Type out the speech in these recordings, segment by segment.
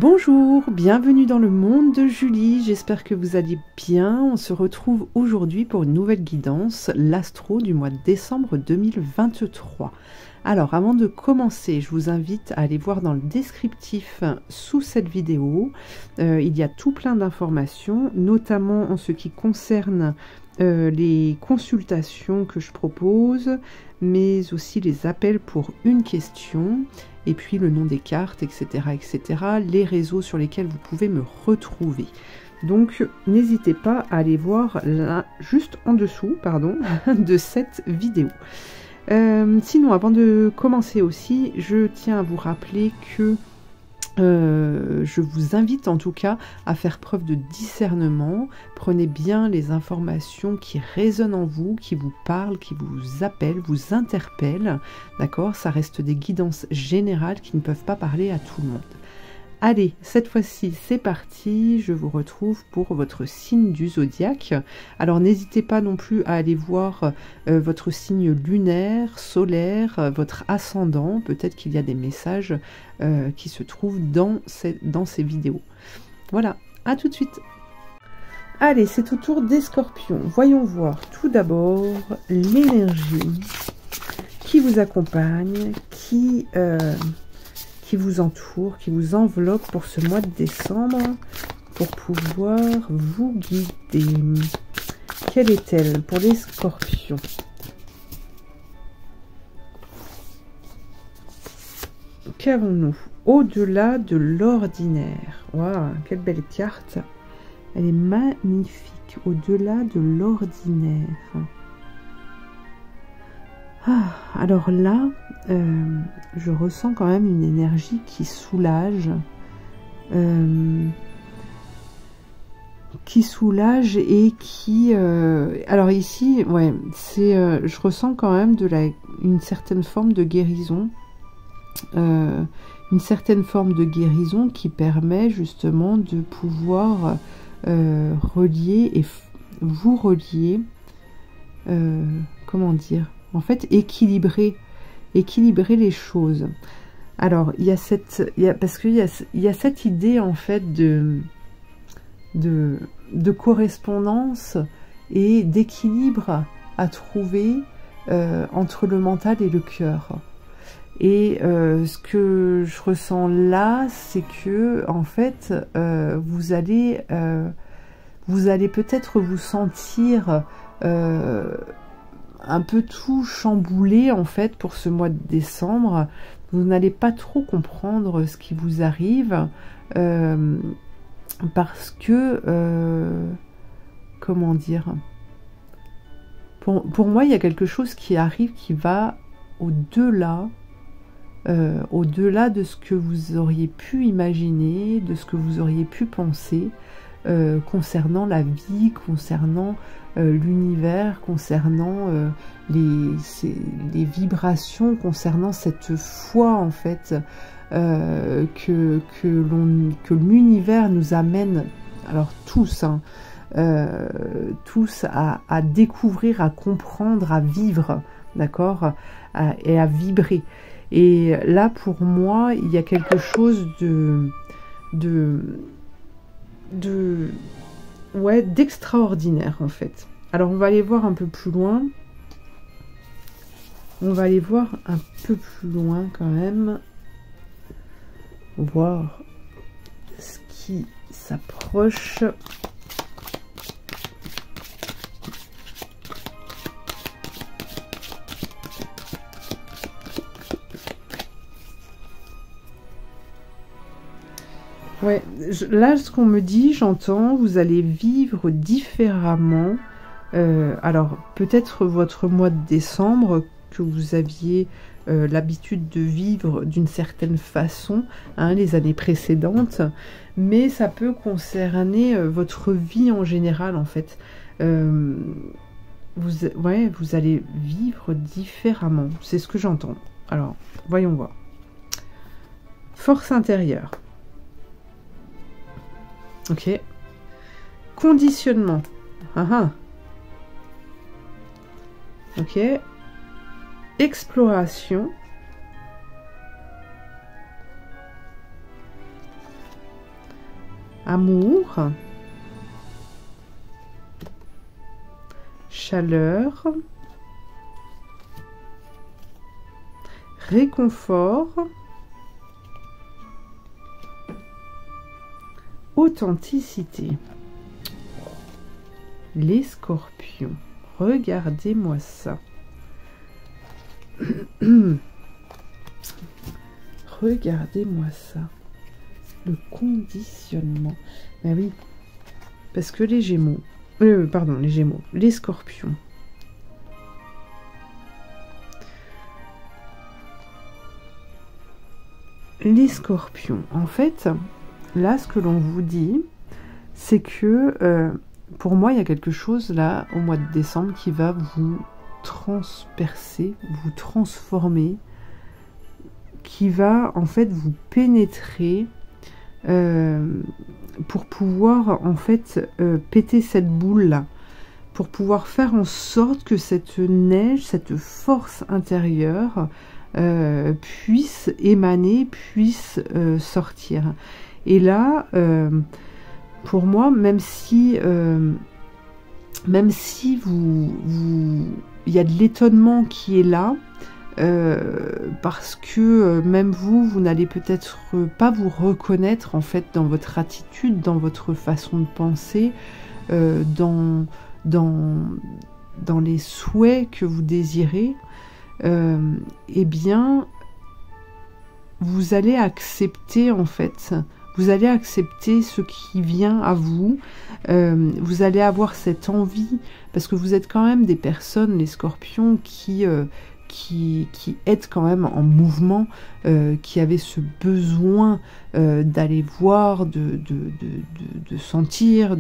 Bonjour, bienvenue dans le monde de Julie, j'espère que vous allez bien. On se retrouve aujourd'hui pour une nouvelle guidance, l'astro du mois de décembre 2023. Alors avant de commencer, je vous invite à aller voir dans le descriptif sous cette vidéo. Il y a tout plein d'informations, notamment en ce qui concerne les consultations que je propose, mais aussi les appels pour une question, et puis le nom des cartes, etc., etc., les réseaux sur lesquels vous pouvez me retrouver. Donc n'hésitez pas à aller voir là, juste en dessous, pardon, de cette vidéo. Sinon, avant de commencer aussi, je tiens à vous rappeler que je vous invite en tout cas à faire preuve de discernement. Prenez bien les informations qui résonnent en vous, qui vous parlent, qui vous appellent, vous interpellent. D'accord? Ça reste des guidances générales qui ne peuvent pas parler à tout le monde. Allez, cette fois-ci, c'est parti. Je vous retrouve pour votre signe du zodiaque. Alors, n'hésitez pas non plus à aller voir votre signe lunaire, solaire, votre ascendant. Peut-être qu'il y a des messages qui se trouvent dans ces vidéos. Voilà, à tout de suite. Allez, c'est au tour des scorpions. Voyons voir tout d'abord l'énergie qui vous accompagne, qui vous entoure, qui vous enveloppe pour ce mois de décembre, pour pouvoir vous guider. Quelle est-elle pour les scorpions? Qu'avons-nous? Au-delà de l'ordinaire. Waouh, quelle belle carte. Elle est magnifique. Au-delà de l'ordinaire. Ah, alors là, je ressens quand même une énergie qui soulage. Et qui... alors ici, ouais, c'est, je ressens quand même une certaine forme de guérison. Une certaine forme de guérison qui permet justement de pouvoir relier et vous relier, comment dire, en fait équilibrer les choses. Alors il y a cette idée en fait de correspondance et d'équilibre à trouver entre le mental et le cœur. Et ce que je ressens là, c'est que en fait, vous allez peut-être vous sentir un peu tout chamboulé en fait pour ce mois de décembre. Vous n'allez pas trop comprendre ce qui vous arrive parce que comment dire, pour moi il y a quelque chose qui arrive qui va au-delà de ce que vous auriez pu imaginer, de ce que vous auriez pu penser concernant la vie, concernant l'univers, concernant les vibrations, concernant cette foi en fait que l'univers nous amène, alors tous, hein, tous à découvrir, à comprendre, à vivre, d'accord, et à vibrer. Et là, pour moi, il y a quelque chose d'extraordinaire, en fait. Alors, on va aller voir un peu plus loin. On va aller voir un peu plus loin, quand même. Voir ce qui s'approche. Ouais, là, ce qu'on me dit, j'entends, vous allez vivre différemment. Alors, peut-être votre mois de décembre, que vous aviez l'habitude de vivre d'une certaine façon, hein, les années précédentes, mais ça peut concerner votre vie en général, en fait. Vous allez vivre différemment, c'est ce que j'entends. Alors, voyons voir. Force intérieure. Ok. Conditionnement. Ok. Exploration. amour, chaleur, réconfort, authenticité. Les scorpions, regardez-moi ça. Regardez-moi ça. Le conditionnement. Ben oui, parce que les Gémeaux, pardon, les Gémeaux, les Scorpions. Les Scorpions, en fait, là, ce que l'on vous dit, c'est que, pour moi, il y a quelque chose, là, au mois de décembre, qui va vous transpercer, vous transformer, qui va, en fait, vous pénétrer pour pouvoir, en fait, péter cette boule-là, pour pouvoir faire en sorte que cette neige, cette force intérieure, puisse émaner, puisse sortir. Et là, pour moi, même si il y a de l'étonnement qui est là, parce que même vous n'allez peut-être pas vous reconnaître en fait dans votre attitude, dans votre façon de penser, dans les souhaits que vous désirez, eh bien, vous allez accepter en fait, vous allez accepter ce qui vient à vous, vous allez avoir cette envie, parce que vous êtes quand même des personnes, les scorpions, qui est quand même en mouvement, qui avait ce besoin d'aller voir, de sentir,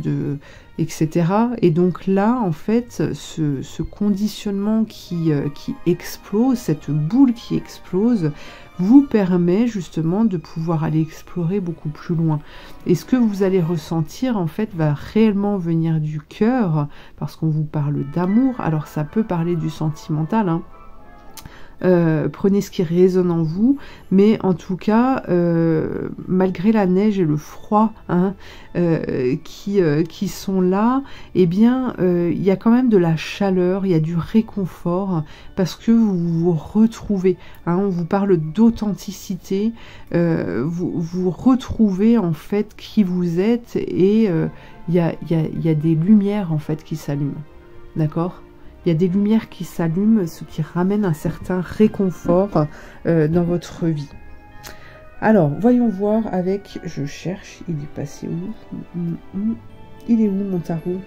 etc. Et donc là, en fait, ce conditionnement qui explose, cette boule qui explose, vous permet justement de pouvoir aller explorer beaucoup plus loin. Et ce que vous allez ressentir, en fait, va réellement venir du cœur, parce qu'on vous parle d'amour. Alors ça peut parler du sentimental, hein. Prenez ce qui résonne en vous, mais en tout cas, malgré la neige et le froid, hein, qui sont là, eh bien, il y a quand même de la chaleur, il y a du réconfort, parce que vous vous retrouvez, hein, on vous parle d'authenticité, vous retrouvez en fait qui vous êtes, et il y a des lumières en fait qui s'allument, d'accord ? Il y a des lumières qui s'allument, ce qui ramène un certain réconfort dans votre vie. Alors, voyons voir avec... Je cherche, il est passé où? Il est où mon tarot?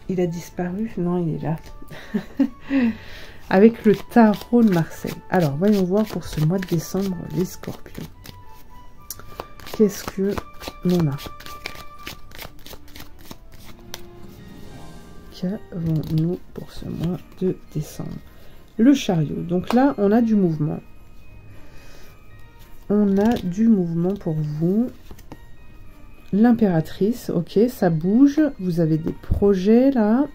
Il a disparu? Non, il est là. Avec le tarot de Marseille. Alors, voyons voir pour ce mois de décembre, les scorpions. Qu'est-ce que l'on a? Qu'avons-nous pour ce mois de décembre? Le chariot. Donc là, on a du mouvement. On a du mouvement pour vous. L'impératrice, ok, ça bouge. Vous avez des projets là.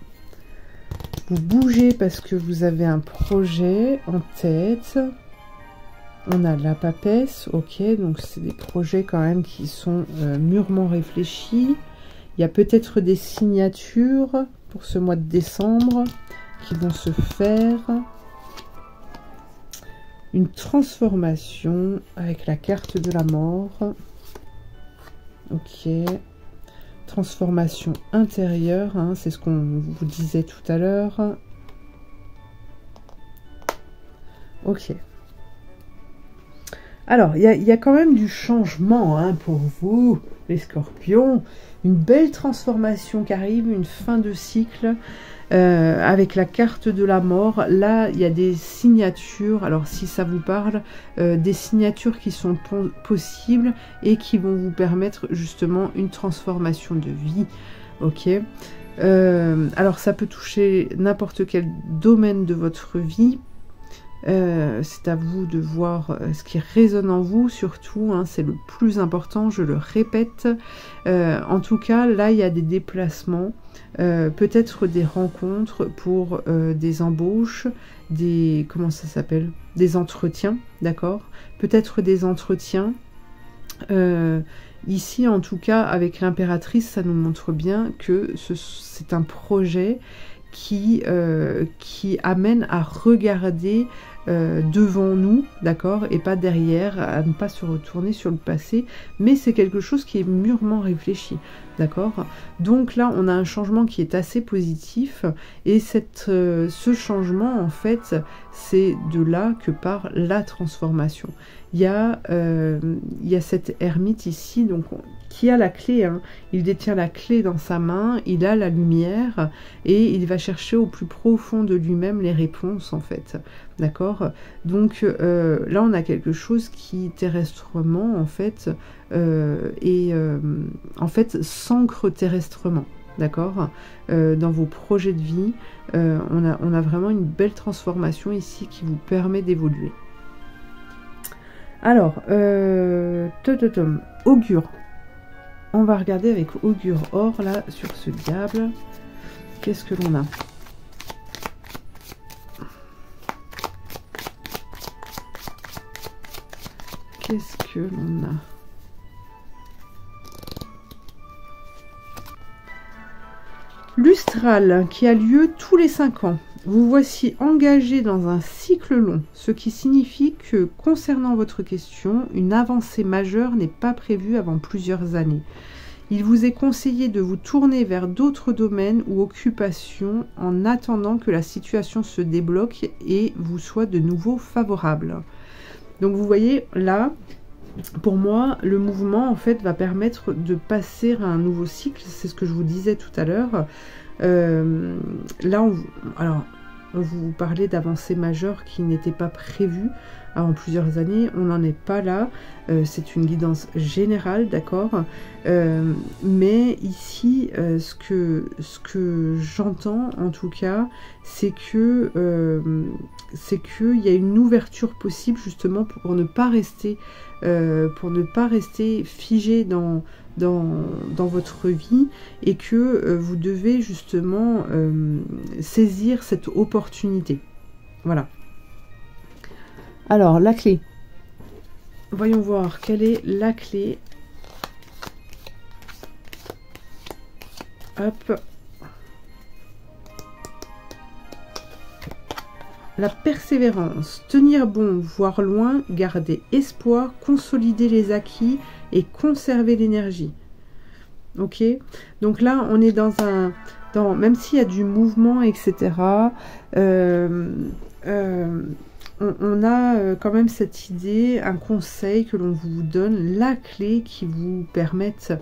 Vous bougez parce que vous avez un projet en tête. On a la papesse, ok, donc c'est des projets quand même qui sont mûrement réfléchis. Il y a peut-être des signatures pour ce mois de décembre qui vont se faire. Une transformation avec la carte de la mort. Ok. Transformation intérieure, hein, c'est ce qu'on vous disait tout à l'heure. Ok. Alors, il y a quand même du changement, hein, pour vous, les scorpions. Une belle transformation qui arrive, une fin de cycle avec la carte de la mort. Là, il y a des signatures, alors si ça vous parle, des signatures qui sont possibles et qui vont vous permettre justement une transformation de vie. Ok. Alors, ça peut toucher n'importe quel domaine de votre vie. C'est à vous de voir ce qui résonne en vous, surtout, hein, c'est le plus important, je le répète. En tout cas, là, il y a des déplacements, peut-être des rencontres pour des embauches, des... comment ça s'appelle? Des entretiens, d'accord? Peut-être des entretiens, ici, en tout cas, avec l'impératrice, ça nous montre bien que c'est un projet qui amène à regarder devant nous, d'accord, et pas derrière, à ne pas se retourner sur le passé, mais c'est quelque chose qui est mûrement réfléchi, d'accord. Donc là, on a un changement qui est assez positif, et ce changement, en fait, c'est de là que part la transformation. Il y a cet ermite ici, donc qui a la clé, hein. Il détient la clé dans sa main, il a la lumière, et il va chercher au plus profond de lui-même les réponses, en fait. D'accord. Donc là, on a quelque chose qui, terrestrement, en fait, s'ancre terrestrement. D'accord. Dans vos projets de vie, on a vraiment une belle transformation ici qui vous permet d'évoluer. Alors, augure. On va regarder avec augure or, là, sur ce diable. Qu'est-ce que l'on a? Qu'est-ce que l'on a? Lustral, qui a lieu tous les 5 ans. Vous voici engagé dans un cycle long, ce qui signifie que, concernant votre question, une avancée majeure n'est pas prévue avant plusieurs années. Il vous est conseillé de vous tourner vers d'autres domaines ou occupations en attendant que la situation se débloque et vous soit de nouveau favorable. Donc vous voyez, là, pour moi, le mouvement, en fait, va permettre de passer à un nouveau cycle. C'est ce que je vous disais tout à l'heure. Là, on vous parlait d'avancées majeures qui n'étaient pas prévues avant plusieurs années. On n'en est pas là. C'est une guidance générale, d'accord. Mais ici, ce que j'entends, en tout cas, c'est qu'il y a une ouverture possible, justement, pour ne pas rester figé dans votre vie, et que vous devez justement saisir cette opportunité. Voilà. Alors, la clé. Voyons voir quelle est la clé. Hop. La persévérance, tenir bon, voir loin, garder espoir, consolider les acquis et conserver l'énergie. Ok, donc là on est même s'il y a du mouvement, etc. On a quand même cette idée, un conseil que l'on vous donne, la clé qui vous permette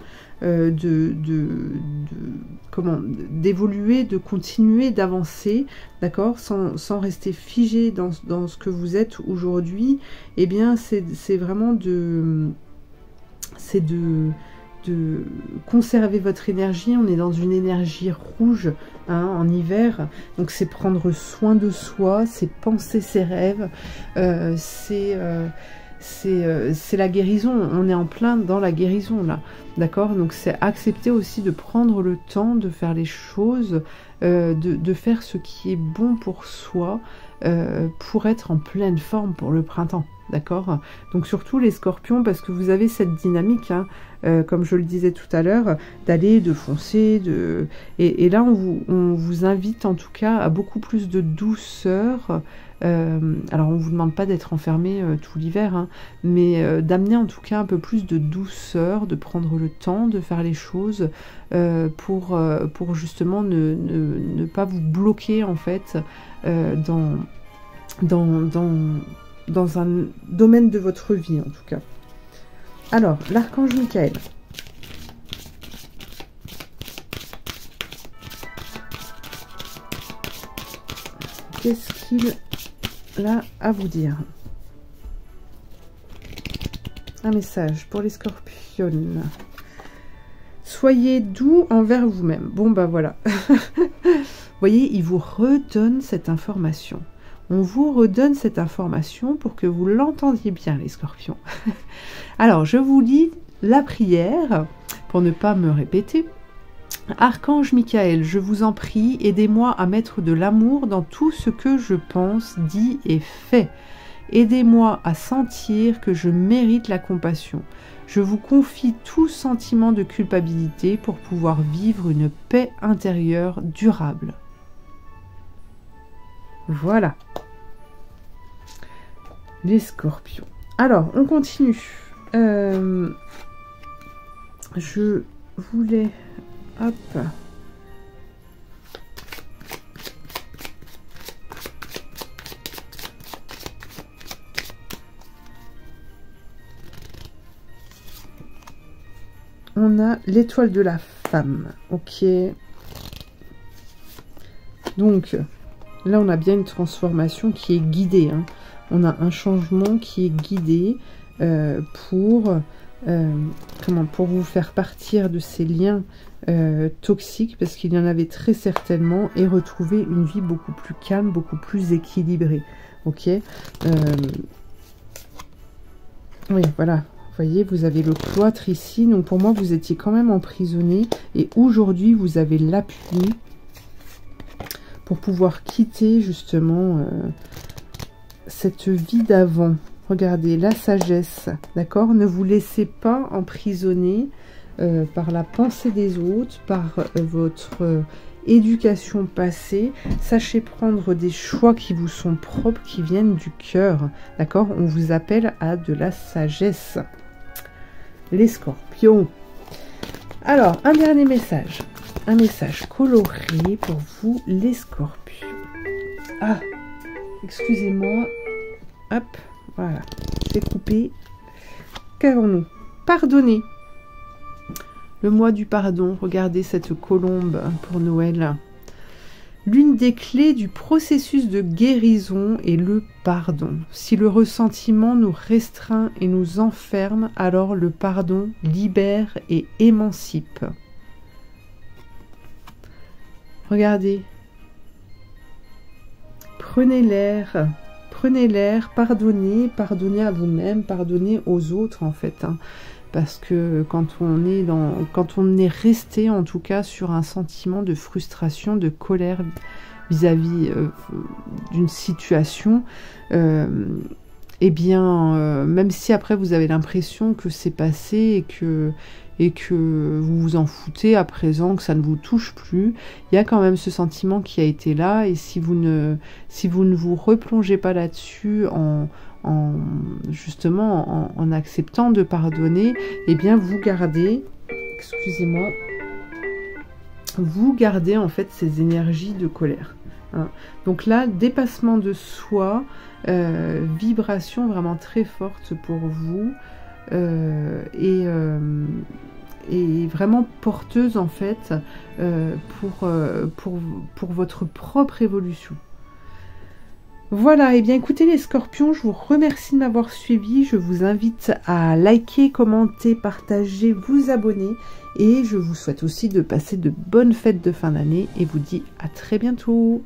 d'évoluer, de continuer, d'avancer, d'accord, sans rester figé dans ce que vous êtes aujourd'hui. Eh bien, c'est vraiment de conserver votre énergie. On est dans une énergie rouge, hein, en hiver, donc c'est prendre soin de soi, c'est penser ses rêves, c'est la guérison. On est en plein dans la guérison là, d'accord. Donc c'est accepter aussi de prendre le temps de faire les choses, de faire ce qui est bon pour soi, pour être en pleine forme pour le printemps, d'accord. Donc surtout les scorpions, parce que vous avez cette dynamique, hein, comme je le disais tout à l'heure, d'aller, de foncer, et là on vous invite en tout cas à beaucoup plus de douceur. Alors on vous demande pas d'être enfermé tout l'hiver, hein, mais d'amener en tout cas un peu plus de douceur, de prendre le temps de faire les choses, pour justement ne pas vous bloquer en fait dans un domaine de votre vie en tout cas. Alors, l'archange Michael. Qu'est-ce qu'il a à vous dire? Un message pour les scorpions. Soyez doux envers vous-même. Bon, bah voilà. Vous voyez, il vous redonne cette information. On vous redonne cette information pour que vous l'entendiez bien, les scorpions. Alors, je vous lis la prière, pour ne pas me répéter. Archange Michael, je vous en prie, aidez-moi à mettre de l'amour dans tout ce que je pense, dis et fais. Aidez-moi à sentir que je mérite la compassion. Je vous confie tout sentiment de culpabilité pour pouvoir vivre une paix intérieure durable. Voilà. Les scorpions. Alors, on continue. Je voulais... Hop. On a l'étoile de la femme. Ok. Donc, là, on a bien une transformation qui est guidée. Hein. On a un changement qui est guidé pour vous faire partir de ces liens toxiques, parce qu'il y en avait très certainement, et retrouver une vie beaucoup plus calme, beaucoup plus équilibrée. Ok. Oui, voilà. Vous voyez, vous avez le cloître ici. Donc, pour moi, vous étiez quand même emprisonné. Et aujourd'hui, vous avez l'appui pour pouvoir quitter, justement, cette vie d'avant. Regardez, la sagesse, d'accord? Ne vous laissez pas emprisonner par la pensée des autres, par votre éducation passée. Sachez prendre des choix qui vous sont propres, qui viennent du cœur, d'accord? On vous appelle à de la sagesse. Les scorpions. Alors, un dernier message. Un message coloré pour vous, les scorpions. Ah, excusez-moi. Hop, voilà. Je vais couper. Qu'avons-nous? Pardonnez. Le mois du pardon. Regardez cette colombe pour Noël. L'une des clés du processus de guérison est le pardon. Si le ressentiment nous restreint et nous enferme, alors le pardon libère et émancipe. Regardez. Prenez l'air, pardonnez à vous-même, pardonnez aux autres en fait. Hein. Parce que quand on est resté en tout cas sur un sentiment de frustration, de colère vis-à-vis d'une situation, eh bien, même si après vous avez l'impression que c'est passé et que vous vous en foutez à présent, que ça ne vous touche plus, il y a quand même ce sentiment qui a été là, et si vous ne vous replongez pas là-dessus justement en acceptant de pardonner, eh bien vous gardez, excusez-moi, vous gardez en fait ces énergies de colère. Hein. Donc là, dépassement de soi, vibration vraiment très forte pour vous, et vraiment porteuse en fait pour votre propre évolution. Voilà, et bien écoutez les scorpions, je vous remercie de m'avoir suivi. Je vous invite à liker, commenter, partager, vous abonner. Et je vous souhaite aussi de passer de bonnes fêtes de fin d'année et vous dis à très bientôt.